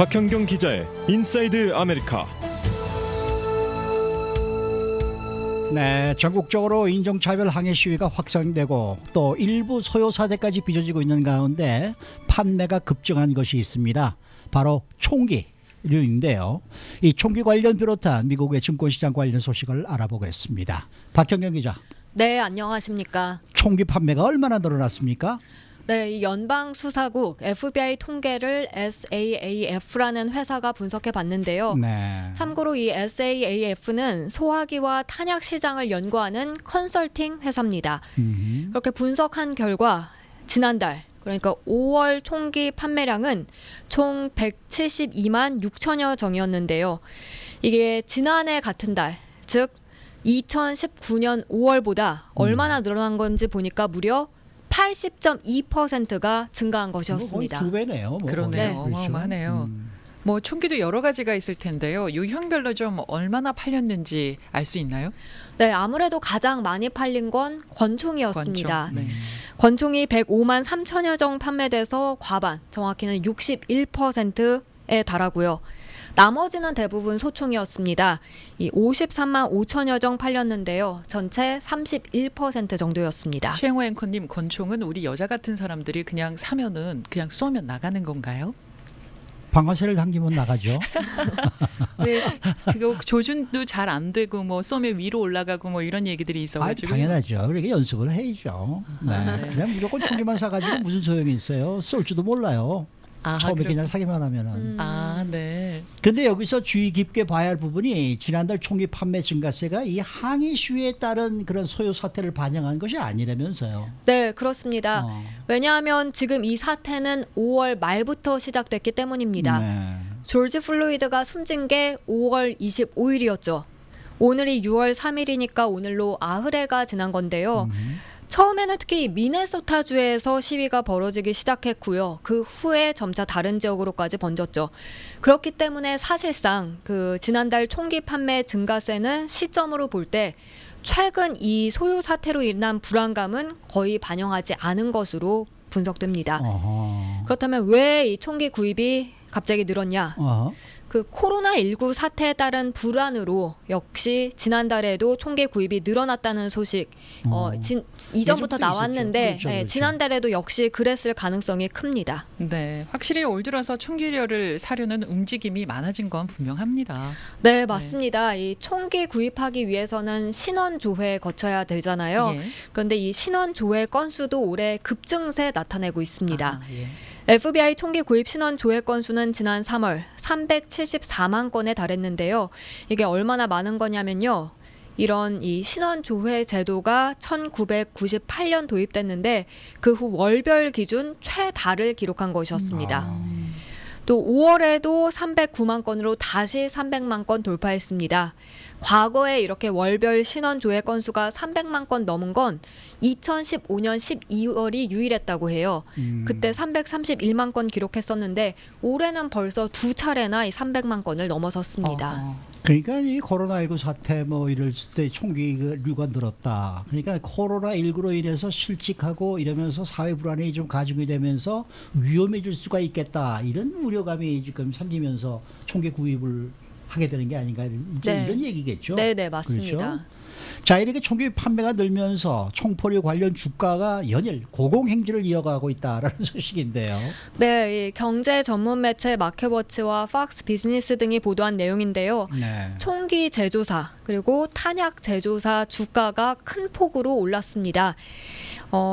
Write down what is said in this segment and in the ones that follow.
박현경 기자의 인사이드 아메리카. 네, 전국적으로 인종차별 항의 시위가 확산되고 또 일부 소요 사태까지 빚어지고 있는 가운데 판매가 급증한 것이 있습니다. 바로 총기류인데요. 이 총기 관련 비롯한 미국의 증권시장 관련 소식을 알아보겠습니다. 박현경 기자. 네, 안녕하십니까. 총기 판매가 얼마나 늘어났습니까? 네, 이 연방수사국 FBI 통계를 SAAF라는 회사가 분석해 봤는데요. 네. 참고로 이 SAAF는 소화기와 탄약 시장을 연구하는 컨설팅 회사입니다. 그렇게 분석한 결과 지난달 그러니까 5월 총기 판매량은 총 172만 6천여 정이었는데요. 이게 지난해 같은 달, 즉 2019년 5월보다 얼마나 늘어난 건지 보니까 무려 80.2%가 증가한 것이었습니다. 거의 두 배네요. 그러네요. 네. 어마어마하네요. 뭐 총기도 여러 가지가 있을 텐데요. 유형별로 좀 얼마나 팔렸는지 알 수 있나요? 네, 아무래도 가장 많이 팔린 건 권총이었습니다. 권총. 네. 권총이 105만 3천여 정 판매돼서 과반, 정확히는 61%에 달하고요. 나머지는 대부분 소총이었습니다. 이 53만 5천여 정 팔렸는데요. 전체 31% 정도였습니다. 최영호 앵커님, 권총은 우리 여자 같은 사람들이 그냥 사면은 그냥 쏘면 나가는 건가요? 방아쇠를 당기면 나가죠. 왜 그거 조준도 잘 안 되고 뭐 쏘면 위로 올라가고 뭐 이런 얘기들이 있어가지고. 당연하죠. 그러니까 연습을 해야죠. 네. 그냥 무조건 총기만 사가지고 무슨 소용이 있어요. 쏠 줄도 몰라요. 처음에 그냥 사기만 하면은. 아, 네. 근데 여기서 주의 깊게 봐야 할 부분이 지난달 총기 판매 증가세가 이 항의 시위에 따른 그런 소요 사태를 반영한 것이 아니라면서요. 네, 그렇습니다. 왜냐하면 지금 이 사태는 5월 말부터 시작됐기 때문입니다. 네. 조지 플로이드가 숨진 게 5월 25일이었죠. 오늘이 6월 3일이니까 오늘로 나흘해가 지난 건데요. 처음에는 특히 미네소타주에서 시위가 벌어지기 시작했고요. 그 후에 점차 다른 지역으로까지 번졌죠. 그렇기 때문에 사실상 그 지난달 총기 판매 증가세는 시점으로 볼 때 최근 이 소요 사태로 인한 불안감은 거의 반영하지 않은 것으로 분석됩니다. 그렇다면 왜 이 총기 구입이 갑자기 늘었냐? 그 코로나19 사태에 따른 불안으로 역시 지난달에도 총기 구입이 늘어났다는 소식 이전부터 나왔는데 그렇죠. 네, 지난달에도 역시 그랬을 가능성이 큽니다. 네, 확실히 올 들어서 총기류를 사려는 움직임이 많아진 건 분명합니다. 네, 맞습니다. 이 총기 구입하기 위해서는 신원 조회 거쳐야 되잖아요. 예. 그런데 이 신원 조회 건수도 올해 급증세 나타내고 있습니다. 아, 예. FBI 총기 구입 신원 조회 건수는 지난 3월 374만 건에 달했는데요. 이게 얼마나 많은 거냐면요. 이런 이 신원 조회 제도가 1998년 도입됐는데 그 후 월별 기준 최다를 기록한 것이었습니다. 또 5월에도 309만 건으로 다시 300만 건 돌파했습니다. 과거에 이렇게 월별 신원 조회 건수가 300만 건 넘은 건 2015년 12월이 유일했다고 해요. 그때 331만 건 기록했었는데 올해는 벌써 두 차례나 이 300만 건을 넘어섰습니다. 그러니까 이 코로나19 사태 뭐 이럴 때 총기류가 늘었다. 그러니까 코로나19로 인해서 실직하고 이러면서 사회 불안이 좀 가중이 되면서 위험해질 수가 있겠다. 이런 우려감이 지금 생기면서 총기 구입을 하게 되는 게 아닌가 네. 이런 얘기겠죠. 네, 맞습니다. 그렇죠? 자, 이렇게 총기 판매가 늘면서 총포류 관련 주가가 연일 고공행진을 이어가고 있다라는 소식인데요. 네, 이 경제 전문 매체 마켓워치와 팍스 비즈니스 등이 보도한 내용인데요. 네. 총기 제조사 그리고 탄약 제조사 주가가 큰 폭으로 올랐습니다.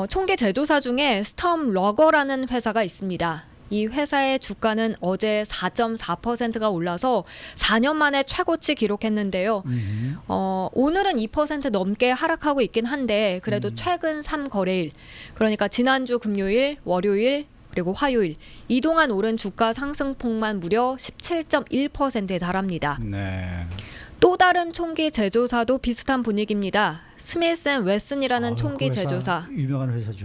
총기 제조사 중에 스톰 러거라는 회사가 있습니다. 이 회사의 주가는 어제 4.4%가 올라서 4년 만에 최고치 기록했는데요. 오늘은 2% 넘게 하락하고 있긴 한데 그래도 최근 3거래일, 그러니까 지난주 금요일, 월요일, 그리고 화요일 이동안 오른 주가 상승폭만 무려 17.1%에 달합니다. 네. 또 다른 총기 제조사도 비슷한 분위기입니다. 스미스 앤 웨슨이라는 총기 그 회사 제조사. 유명한 회사죠.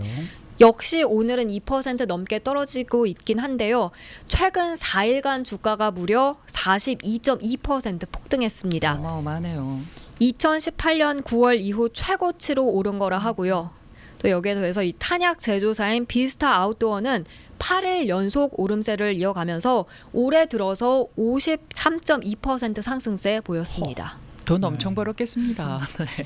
역시 오늘은 2% 넘게 떨어지고 있긴 한데요. 최근 4일간 주가가 무려 42.2% 폭등했습니다. 어마어마하네요. 2018년 9월 이후 최고치로 오른 거라 하고요. 또 여기에 더해서 이 탄약 제조사인 비스타 아웃도어는 8일 연속 오름세를 이어가면서 올해 들어서 53.2% 상승세 보였습니다. 돈 네. 엄청 벌었겠습니다. 네.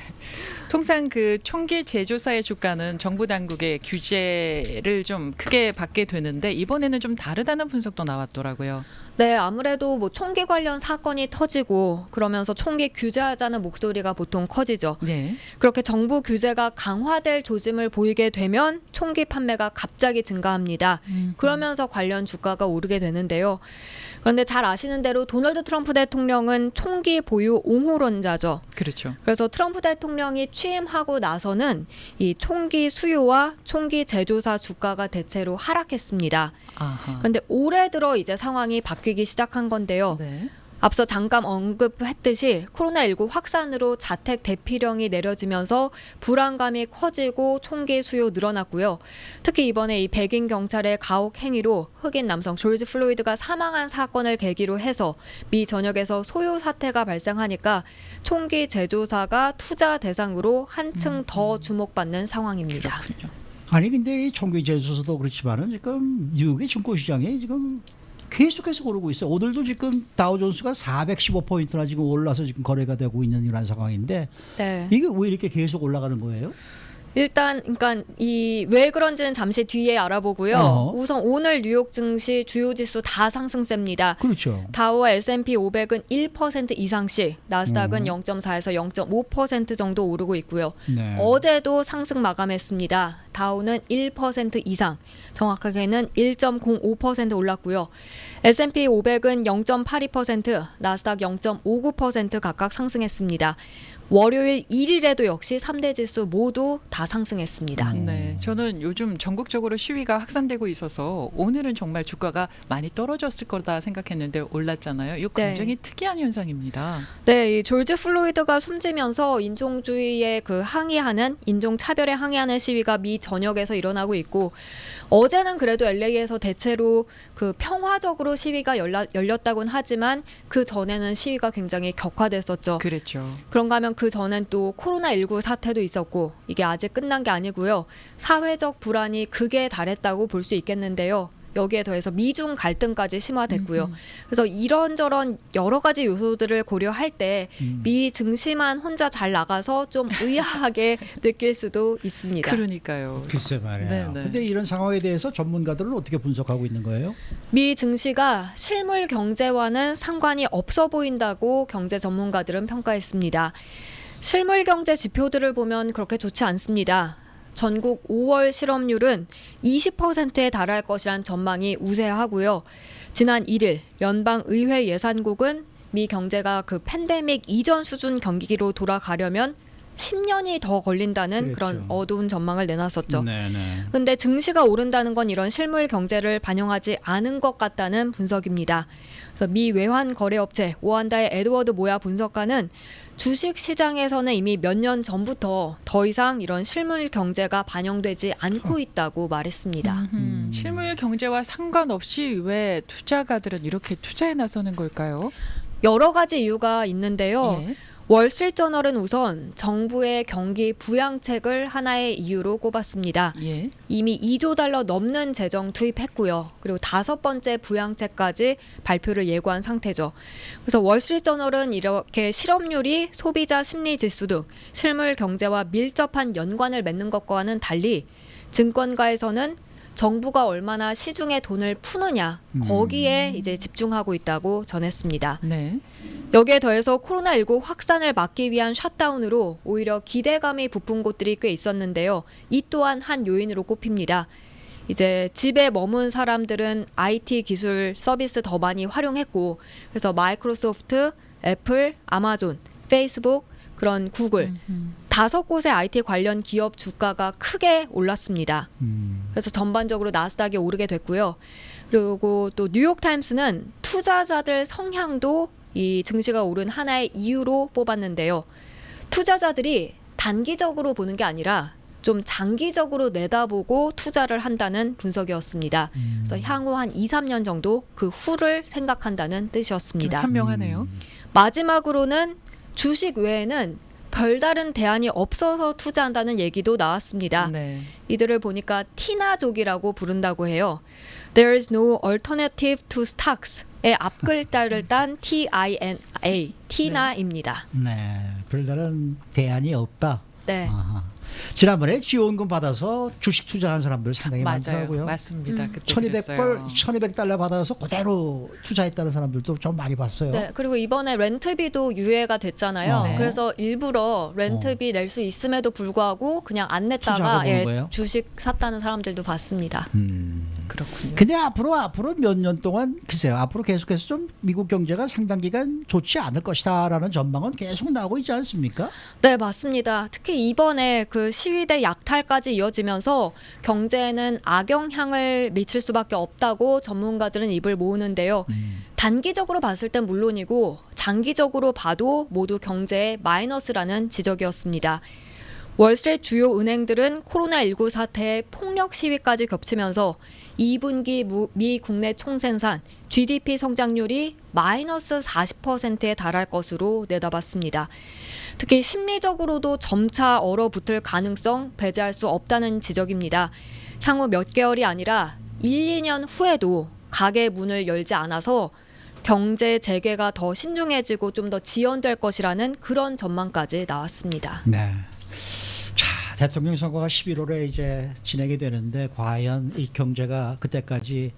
통상 그 총기 제조사의 주가는 정부 당국의 규제를 좀 크게 받게 되는데 이번에는 좀 다르다는 분석도 나왔더라고요. 네, 아무래도 뭐 총기 관련 사건이 터지고 그러면서 총기 규제하자는 목소리가 보통 커지죠. 네. 그렇게 정부 규제가 강화될 조짐을 보이게 되면 총기 판매가 갑자기 증가합니다. 그러면서 관련 주가가 오르게 되는데요. 그런데 잘 아시는 대로 도널드 트럼프 대통령은 총기 보유 옹호론자죠. 그렇죠. 그래서 트럼프 대통령이 취임하고 나서는 이 총기 수요와 총기 제조사 주가가 대체로 하락했습니다. 아하. 그런데 올해 들어 이제 상황이 바뀌기 시작한 건데요. 네. 앞서 잠깐 언급했듯이 코로나19 확산으로 자택 대피령이 내려지면서 불안감이 커지고 총기 수요 늘어났고요. 특히 이번에 이 백인 경찰의 가혹 행위로 흑인 남성 조지 플로이드가 사망한 사건을 계기로 해서 미 전역에서 소요 사태가 발생하니까 총기 제조사가 투자 대상으로 한층 더 주목받는 상황입니다. 그렇군요. 아니 근데 이 총기 제조사도 그렇지만은 지금 뉴욕의 증권시장에 지금 계속해서 오르고 있어요. 오늘도 지금 다우존스가 415포인트나 지금 올라서 지금 거래가 되고 있는 이런 상황인데 네. 이게 왜 이렇게 계속 올라가는 거예요? 일단 그러니까 이 왜 그런지는 잠시 뒤에 알아보고요. 우선 오늘 뉴욕 증시 주요 지수 다 상승세입니다. 그렇죠. 다우와 S&P 500은 1% 이상씩, 나스닥은 0.4에서 0.5% 정도 오르고 있고요. 네. 어제도 상승 마감했습니다. 다우는 1% 이상, 정확하게는 1.05% 올랐고요. S&P 500은 0.82%, 나스닥 0.59% 각각 상승했습니다. 월요일 1일에도 역시 3대 지수 모두 다 상승했습니다. 네, 저는 요즘 전국적으로 시위가 확산되고 있어서 오늘은 정말 주가가 많이 떨어졌을 거다 생각했는데 올랐잖아요. 이거 굉장히 특이한 현상입니다. 네, 이 졸지 플로이드가 숨지면서 인종주의에 그 항의하는, 인종차별에 항의하는 시위가 미 전역에서 일어나고 있고, 어제는 그래도 LA에서 대체로 그 평화적으로 시위가 열렸다고는 하지만 그 전에는 시위가 굉장히 격화됐었죠. 그랬죠. 그런가 하면 그 전엔 또 코로나19 사태도 있었고, 이게 아직 끝난 게 아니고요. 사회적 불안이 극에 달했다고 볼 수 있겠는데요. 여기에 더해서 미중 갈등까지 심화됐고요. 그래서 이런저런 여러 가지 요소들을 고려할 때 미 증시만 혼자 잘 나가서 좀 의아하게 느낄 수도 있습니다. 그러니까요. 글쎄 말이에요. 네, 네. 근데 이런 상황에 대해서 전문가들은 어떻게 분석하고 있는 거예요? 미 증시가 실물 경제와는 상관이 없어 보인다고 경제 전문가들은 평가했습니다. 실물 경제 지표들을 보면 그렇게 좋지 않습니다. 전국 5월 실업률은 20%에 달할 것이란 전망이 우세하고요. 지난 1일 연방의회 예산국은 미 경제가 그 팬데믹 이전 수준 경기기로 돌아가려면 10년이 더 걸린다는 그런 그랬죠. 어두운 전망을 내놨었죠. 네네. 근데 증시가 오른다는 건 이런 실물 경제를 반영하지 않은 것 같다는 분석입니다. 그래서 미 외환 거래업체 오한다의 에드워드 모야 분석가는 주식 시장에서는 이미 몇 년 전부터 더 이상 이런 실물 경제가 반영되지 않고 있다고 말했습니다. 실물 경제와 상관없이 왜 투자가들은 이렇게 투자에 나서는 걸까요? 여러 가지 이유가 있는데요. 예. 월스트리트저널은 우선 정부의 경기 부양책을 하나의 이유로 꼽았습니다. 예. 이미 2조 달러 넘는 재정 투입했고요. 그리고 5번째 부양책까지 발표를 예고한 상태죠. 그래서 월스트리트저널은 이렇게 실업률이 소비자 심리 지수 등 실물 경제와 밀접한 연관을 맺는 것과는 달리 증권가에서는 정부가 얼마나 시중에 돈을 푸느냐, 거기에 이제 집중하고 있다고 전했습니다. 네. 여기에 더해서 코로나19 확산을 막기 위한 샷다운으로 오히려 기대감이 부푼 곳들이 꽤 있었는데요. 이 또한 한 요인으로 꼽힙니다. 이제 집에 머문 사람들은 IT 기술 서비스 더 많이 활용했고, 그래서 마이크로소프트, 애플, 아마존, 페이스북, 그런 구글 5곳의 IT 관련 기업 주가가 크게 올랐습니다. 그래서 전반적으로 나스닥이 오르게 됐고요. 그리고 또 뉴욕타임스는 투자자들 성향도 이 증시가 오른 하나의 이유로 뽑았는데요. 투자자들이 단기적으로 보는 게 아니라 좀 장기적으로 내다보고 투자를 한다는 분석이었습니다. 그래서 향후 한 2, 3년 정도 그 후를 생각한다는 뜻이었습니다. 현명하네요. 마지막으로는 주식 외에는 별다른 대안이 없어서 투자한다는 얘기도 나왔습니다. 네. 이들을 보니까 티나족이라고 부른다고 해요. There is no alternative to stocks의 앞글자를 딴 TINA, 티나입니다. 네, 별다른 대안이 없다. 네. 아하. 지난번에 지원금 받아서 주식 투자한 사람들 상당히 맞아요. 많더라고요. 맞습니다. 그때 1200불, 1200달러 받아서 그대로 투자했다는 사람들도 좀 많이 봤어요. 네, 그리고 이번에 렌트비도 유예가 됐잖아요. 네. 그래서 일부러 렌트비 낼 수 있음에도 불구하고 그냥 안 냈다가 투자하러 보는 거예요? 주식 샀다는 사람들도 봤습니다. 그렇군요. 근데 앞으로 몇 년 동안 글쎄요. 앞으로 계속해서 좀 미국 경제가 상당 기간 좋지 않을 것이다라는 전망은 계속 나오고 있지 않습니까? 네, 맞습니다. 특히 이번에 그 시위대 약탈까지 이어지면서 경제에는 악영향을 미칠 수밖에 없다고 전문가들은 입을 모으는데요. 단기적으로 봤을 땐 물론이고 장기적으로 봐도 모두 경제에 마이너스라는 지적이었습니다. 월스트리트 주요 은행들은 코로나19 사태에 폭력 시위까지 겹치면서 2분기 미 국내 총생산 GDP 성장률이 마이너스 40%에 달할 것으로 내다봤습니다. 특히 심리적으로도 점차 얼어붙을 가능성 배제할 수 없다는 지적입니다. 향후 몇 개월이 아니라 1, 2년 후에도 가게 문을 열지 않아서 경제 재개가 더 신중해지고 좀 더 지연될 것이라는 그런 전망까지 나왔습니다. 네. 자, 대통령 선거가 11월에 이제 진행이 되는데 과연 이 경제가 그때까지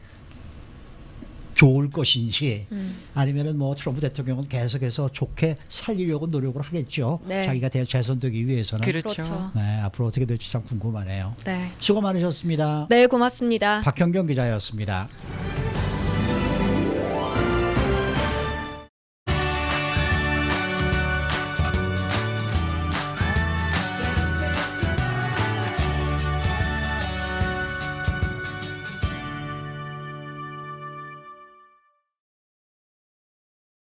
좋을 것인지 아니면은 뭐 트럼프 대통령은 계속해서 좋게 살리려고 노력을 하겠죠. 네. 자기가 재선되기 위해서는. 그렇죠. 네, 앞으로 어떻게 될지 참 궁금하네요. 네. 수고 많으셨습니다. 네, 고맙습니다. 박현경 기자였습니다.